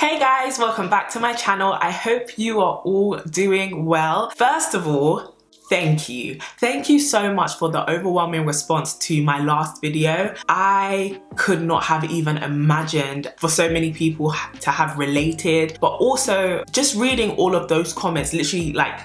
Hey guys, welcome back to my channel. I hope you are all doing well. First of all, thank you. Thank you so much for the overwhelming response to my last video. I could not have even imagined for so many people to have related, but also just reading all of those comments, literally like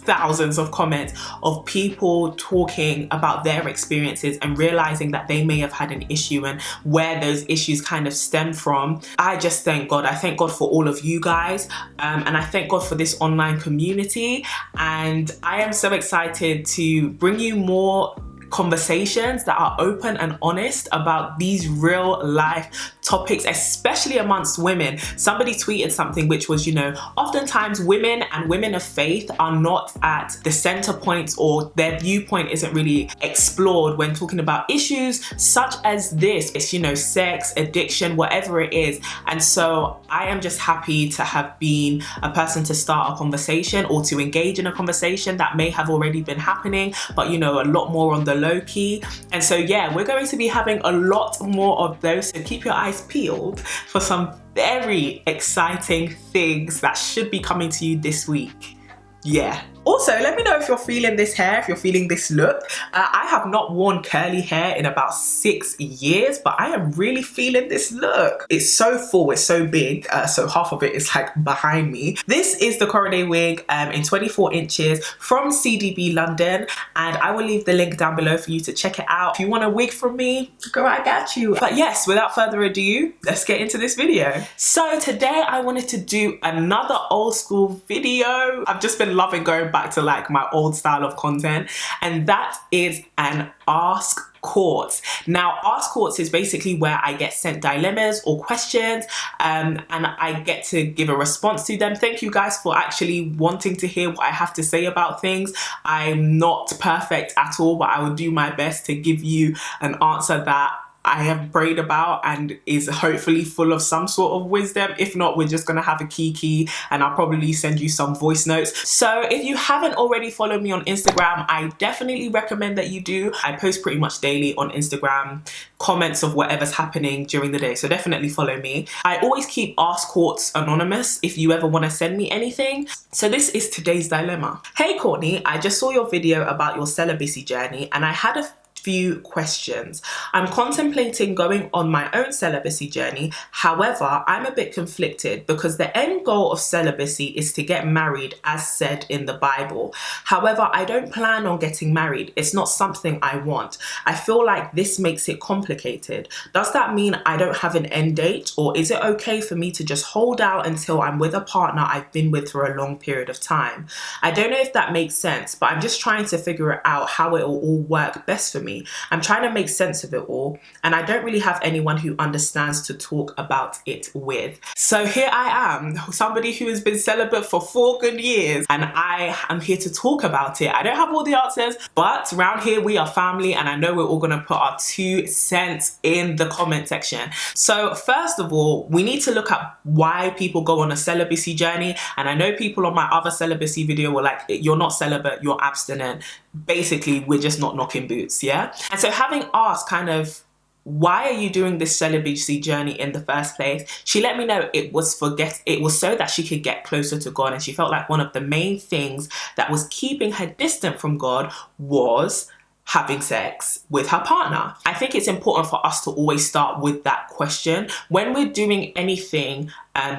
thousands of comments of people talking about their experiences and realizing that they may have had an issue and where those issues kind of stem from. I just thank God. I thank God for all of you guys, and I thank God for this online community, and I am so excited to bring you more conversations that are open and honest about these real life topics, especially amongst women. Somebody tweeted something which was, oftentimes women and women of faith are not at the center points, or their viewpoint isn't really explored when talking about issues such as this. It's, sex, addiction, whatever it is. And so I am just happy to have been a person to start a conversation or to engage in a conversation that may have already been happening, but a lot more on the low key. And so yeah, we're going to be having a lot more of those, so keep your eyes peeled for some very exciting things that should be coming to you this week. Yeah. Also, let me know if you're feeling this hair, if you're feeling this look. I have not worn curly hair in about 6 years, but I am really feeling this look. It's so full, it's so big, so half of it is like behind me. This is the Coronet wig in 24 inches from CDB London, and I will leave the link down below for you to check it out. If you want a wig from me, go right at you. But yes, without further ado, let's get into this video. So today I wanted to do another old school video. I've just been loving going back to like my old style of content, and that is an Ask Courts. Now, Ask Courts is basically where I get sent dilemmas or questions, and I get to give a response to them. Thank you guys for actually wanting to hear what I have to say about things. I'm not perfect at all, but I will do my best to give you an answer that I have prayed about and is hopefully full of some sort of wisdom. If not, we're just gonna have a kiki, and I'll probably send you some voice notes. So if you haven't already followed me on Instagram, I definitely recommend that you do. I post pretty much daily on Instagram, comments of whatever's happening during the day, so definitely follow me. I always keep Ask Courts anonymous if you ever want to send me anything. So this is today's dilemma. Hey Courtney, I just saw your video about your celibacy journey, and I had a few questions. I'm contemplating going on my own celibacy journey. However, I'm a bit conflicted because the end goal of celibacy is to get married as said in the Bible. However, I don't plan on getting married. It's not something I want. I feel like this makes it complicated. Does that mean I don't have an end date, or is it okay for me to just hold out until I'm with a partner I've been with for a long period of time? I don't know if that makes sense, but I'm just trying to figure out how it will all work best for me. I'm trying to make sense of it all, and I don't really have anyone who understands to talk about it with. So here I am, somebody who has been celibate for 4 good years, and I am here to talk about it. I don't have all the answers, but around here we are family, and I know we're all gonna put our 2 cents in the comment section. So first of all, we need to look at why people go on a celibacy journey, and I know people on my other celibacy video were like, you're not celibate, you're abstinent. Basically, we're just not knocking boots, yeah? And so having asked kind of, why are you doing this celibacy journey in the first place? She let me know it was so that she could get closer to God, and she felt like one of the main things that was keeping her distant from God was having sex with her partner. I think it's important for us to always start with that question. When we're doing anything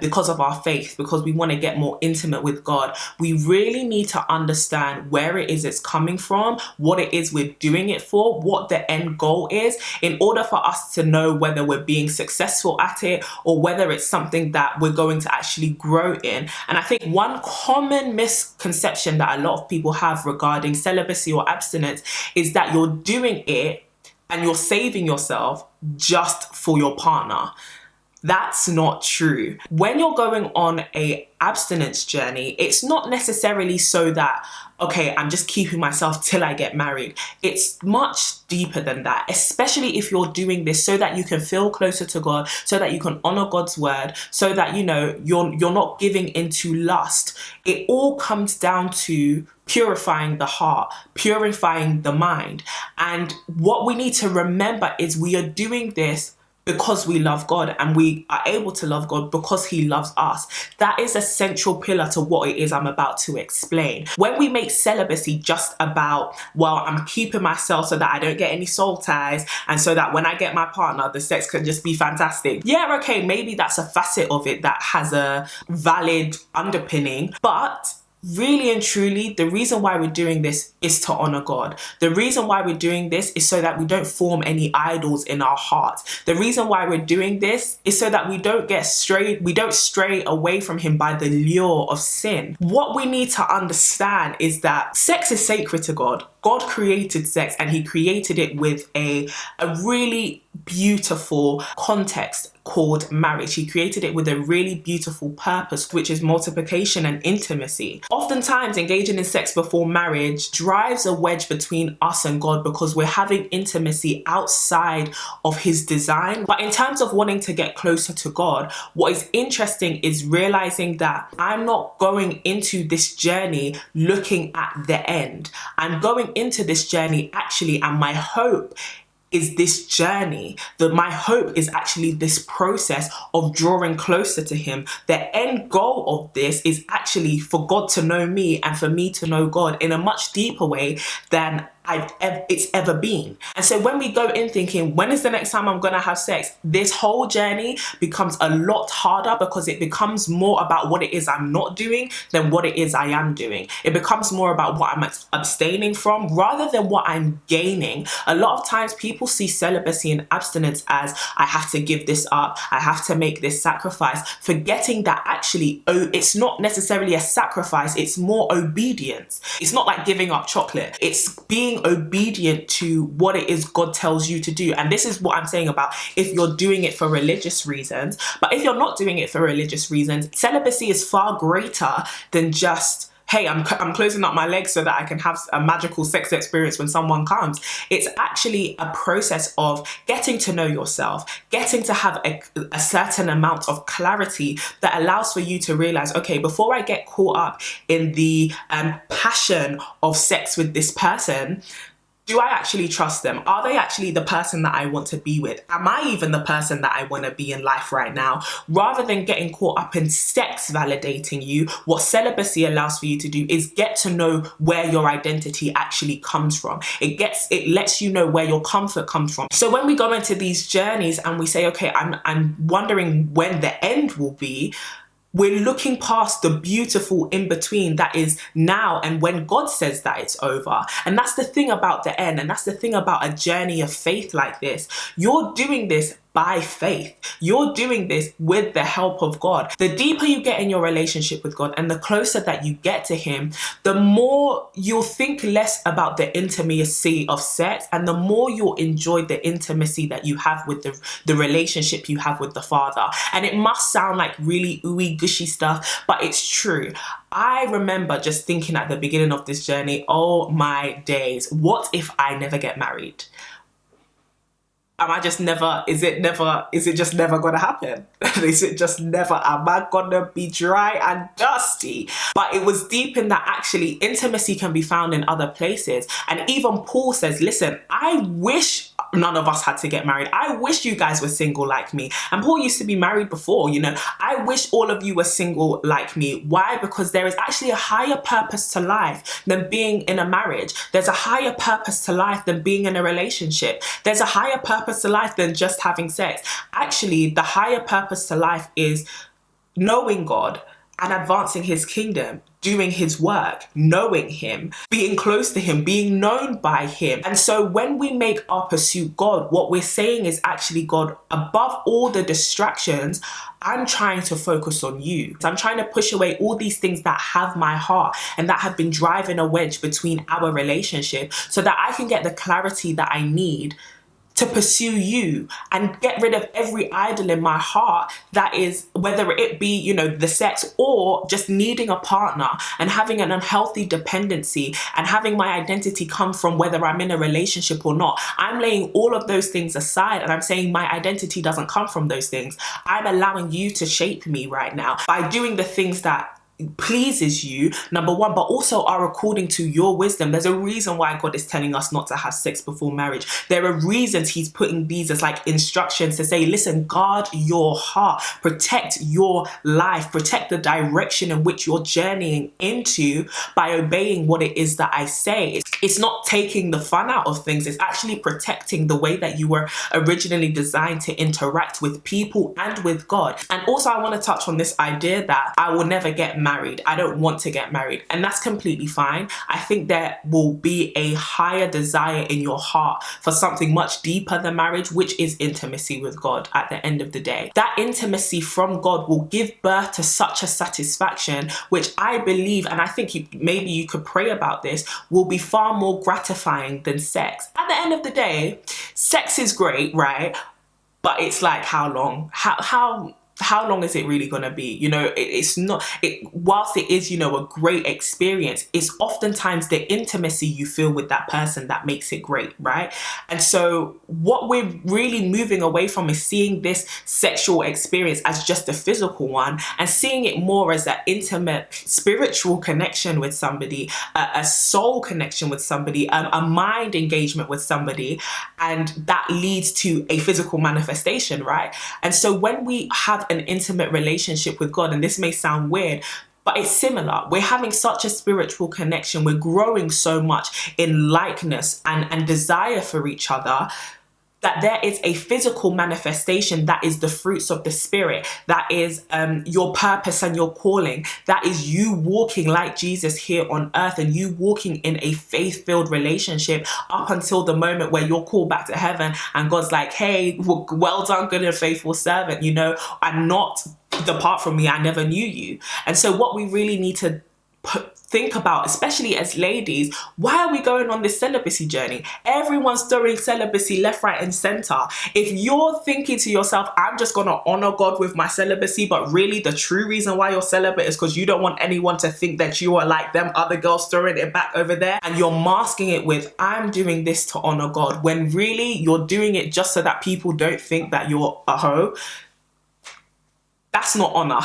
because of our faith, because we want to get more intimate with God, we really need to understand where it is it's coming from, what it is we're doing it for, what the end goal is, in order for us to know whether we're being successful at it or whether it's something that we're going to actually grow in. And I think one common misconception that a lot of people have regarding celibacy or abstinence is that you're doing it and you're saving yourself just for your partner. That's not true. When you're going on a abstinence journey, it's not necessarily so that, okay, I'm just keeping myself till I get married. It's much deeper than that, especially if you're doing this so that you can feel closer to God, so that you can honor God's word, so that, you're not giving into lust. It all comes down to purifying the heart, purifying the mind. And what we need to remember is we are doing this because we love God, and we are able to love God because he loves us. That is a central pillar to what it is I'm about to explain. When we make celibacy just about, well, I'm keeping myself so that I don't get any soul ties, and so that when I get my partner, the sex can just be fantastic. Yeah, okay, maybe that's a facet of it that has a valid underpinning, but really and truly, the reason why we're doing this is to honor God. The reason why we're doing this is so that we don't form any idols in our hearts. The reason why we're doing this is so that we don't stray away from him by the lure of sin. What we need to understand is that sex is sacred to God. God created sex, and he created it with a really beautiful context called marriage. He created it with a really beautiful purpose, which is multiplication and intimacy. Oftentimes, engaging in sex before marriage drives a wedge between us and God because we're having intimacy outside of his design. But in terms of wanting to get closer to God, what is interesting is realizing that I'm not going into this journey looking at the end. I'm going into this journey actually, and my hope is this journey. My hope is actually this process of drawing closer to him. The end goal of this is actually for God to know me and for me to know God in a much deeper way than it's ever been. And so when we go in thinking, when is the next time I'm gonna have sex, this whole journey becomes a lot harder because it becomes more about what it is I'm not doing than what it is I am doing. It becomes more about what I'm abstaining from rather than what I'm gaining. A lot of times people see celibacy and abstinence as, I have to give this up, I have to make this sacrifice, forgetting that actually it's not necessarily a sacrifice, it's more obedience. It's not like giving up chocolate, it's being obedient to what it is God tells you to do. And this is what I'm saying about if you're doing it for religious reasons. But if you're not doing it for religious reasons, celibacy is far greater than just, hey, I'm closing up my legs so that I can have a magical sex experience when someone comes. It's actually a process of getting to know yourself, getting to have a certain amount of clarity that allows for you to realize, okay, before I get caught up in the passion of sex with this person, do I actually trust them? Are they actually the person that I want to be with? Am I even the person that I want to be in life right now? Rather than getting caught up in sex validating you, what celibacy allows for you to do is get to know where your identity actually comes from. It lets you know where your comfort comes from. So when we go into these journeys and we say, okay, I'm wondering when the end will be, we're looking past the beautiful in-between that is now and when God says that it's over. And that's the thing about the end, and that's the thing about a journey of faith like this. You're doing this by faith. You're doing this with the help of God. The deeper you get in your relationship with God and the closer that you get to him, the more you'll think less about the intimacy of sex and the more you'll enjoy the intimacy that you have with the relationship you have with the Father. And it must sound like really ooey gushy stuff, but it's true. I remember just thinking at the beginning of this journey, oh my days, what if I never get married? Is it just never gonna happen? Is it just never, am I gonna be dry and dusty? But it was deep in that actually intimacy can be found in other places. And even Paul says, listen, I wish none of us had to get married. I wish you guys were single like me. And Paul used to be married before, you know. I wish all of you were single like me. Why? Because there is actually a higher purpose to life than being in a marriage. There's a higher purpose to life than being in a relationship. There's a higher purpose to life than just having sex. Actually, the higher purpose to life is knowing God and advancing his kingdom, doing his work, knowing him, being close to him, being known by him. And so when we make our pursuit God, what we're saying is actually, God, above all the distractions, I'm trying to focus on you. I'm trying to push away all these things that have my heart and that have been driving a wedge between our relationship so that I can get the clarity that I need to pursue you and get rid of every idol in my heart that is, whether it be, you know, the sex or just needing a partner and having an unhealthy dependency and having my identity come from whether I'm in a relationship or not. I'm laying all of those things aside and I'm saying my identity doesn't come from those things. I'm allowing you to shape me right now by doing the things that pleases you, number one, but also are according to your wisdom. There's a reason why God is telling us not to have sex before marriage. There are reasons he's putting these as like instructions to say, listen, guard your heart, protect your life, protect the direction in which you're journeying into by obeying what it is that I say. It's not taking the fun out of things. It's actually protecting the way that you were originally designed to interact with people and with God. And also I want to touch on this idea that I will never get married. I don't want to get married. And that's completely fine. I think there will be a higher desire in your heart for something much deeper than marriage, which is intimacy with God at the end of the day. That intimacy from God will give birth to such a satisfaction, which I believe, and I think maybe you could pray about this, will be far more gratifying than sex. At the end of the day, sex is great, right? But it's like, how long? How long is it really going to be? You know, it's not, whilst it is, you know, a great experience, it's oftentimes the intimacy you feel with that person that makes it great, right? And so what we're really moving away from is seeing this sexual experience as just a physical one and seeing it more as that intimate spiritual connection with somebody, a soul connection with somebody, a mind engagement with somebody, and that leads to a physical manifestation, right? And so when we have an intimate relationship with God, and this may sound weird, but it's similar. We're having such a spiritual connection. We're growing so much in likeness and desire for each other that there is a physical manifestation that is the fruits of the Spirit, that is your purpose and your calling, that is you walking like Jesus here on earth and you walking in a faith-filled relationship up until the moment where you're called back to heaven and God's like, hey, well done, good and faithful servant, you know, and not depart from me, I never knew you. And so what we really need to think about, especially as ladies, why are we going on this celibacy journey? Everyone's throwing celibacy left, right and center. If you're thinking to yourself, I'm just going to honor God with my celibacy, but really the true reason why you're celibate is because you don't want anyone to think that you are like them other girls throwing it back over there, and you're masking it with, I'm doing this to honor God, when really you're doing it just so that people don't think that you're a hoe. That's not honor.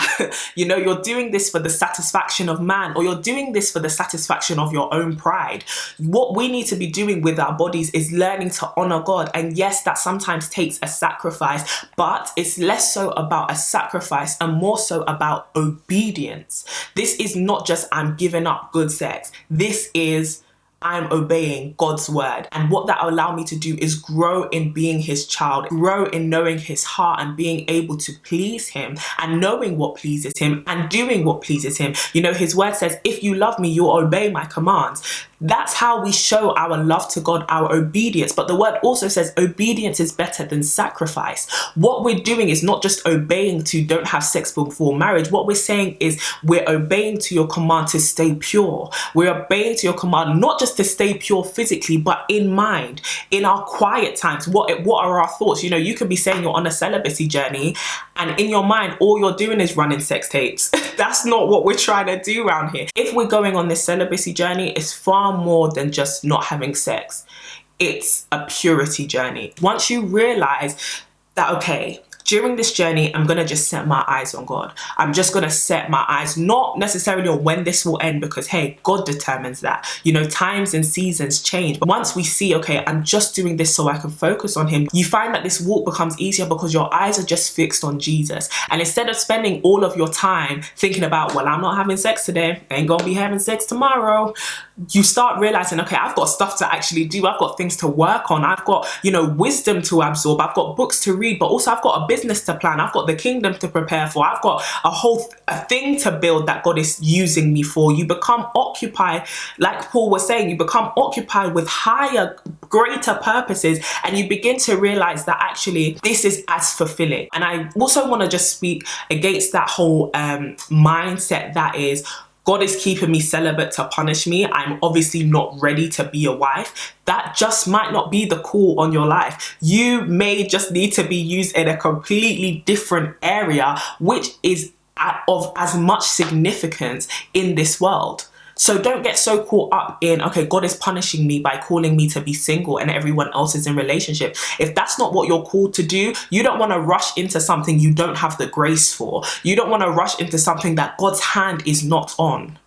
You know, you're doing this for the satisfaction of man, or you're doing this for the satisfaction of your own pride. What we need to be doing with our bodies is learning to honor God. And yes, that sometimes takes a sacrifice, but it's less so about a sacrifice and more so about obedience. This is not just I'm giving up good sex. This is I'm obeying God's word. And what that will allow me to do is grow in being his child, grow in knowing his heart and being able to please him and knowing what pleases him and doing what pleases him. You know, his word says, if you love me, you'll obey my commands. That's how we show our love to God, our obedience. But the word also says obedience is better than sacrifice. What we're doing is not just obeying to don't have sex before marriage. What we're saying is we're obeying to your command to stay pure. We're obeying to your command not just to stay pure physically, but in mind, in our quiet times. What are our thoughts? You know, you could be saying you're on a celibacy journey and in your mind, all you're doing is running sex tapes. That's not what we're trying to do around here. If we're going on this celibacy journey, it's far more than just not having sex. It's a purity journey. Once you realize that, okay, during this journey, I'm going to just set my eyes on God. I'm just going to set my eyes, not necessarily on when this will end, because hey, God determines that. You know, times and seasons change. But once we see, okay, I'm just doing this so I can focus on him, you find that this walk becomes easier because your eyes are just fixed on Jesus. And instead of spending all of your time thinking about, well, I'm not having sex today, I ain't going to be having sex tomorrow, you start realizing, okay, I've got stuff to actually do. I've got things to work on. I've got, you know, wisdom to absorb. I've got books to read, but also I've got a business to plan. I've got the kingdom to prepare for. I've got a thing to build that God is using me for. You become occupied, like Paul was saying, you become occupied with higher, greater purposes, and you begin to realize that actually this is as fulfilling. And I also want to just speak against that whole mindset that is, God is keeping me celibate to punish me. I'm obviously not ready to be a wife. That just might not be the call on your life. You may just need to be used in a completely different area, which is of as much significance in this world. So don't get so caught up in, okay, God is punishing me by calling me to be single and everyone else is in relationship. If that's not what you're called to do, you don't want to rush into something you don't have the grace for. You don't want to rush into something that God's hand is not on.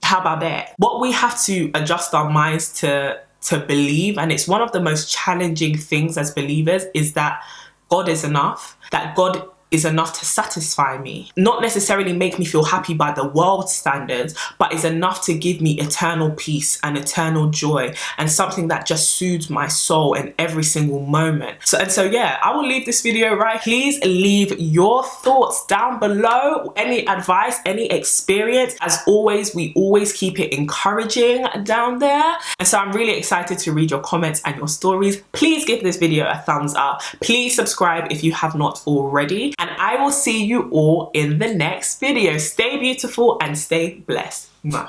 How about that? What we have to adjust our minds to believe, and it's one of the most challenging things as believers, is that God is enough, that God is enough to satisfy me. Not necessarily make me feel happy by the world's standards, but is enough to give me eternal peace and eternal joy and something that just soothes my soul in every single moment. So yeah, I will leave this video right. Please leave your thoughts down below. Any advice, any experience. As always, we always keep it encouraging down there. And so I'm really excited to read your comments and your stories. Please give this video a thumbs up. Please subscribe if you have not already. And I will see you all in the next video. Stay beautiful and stay blessed. Mwah.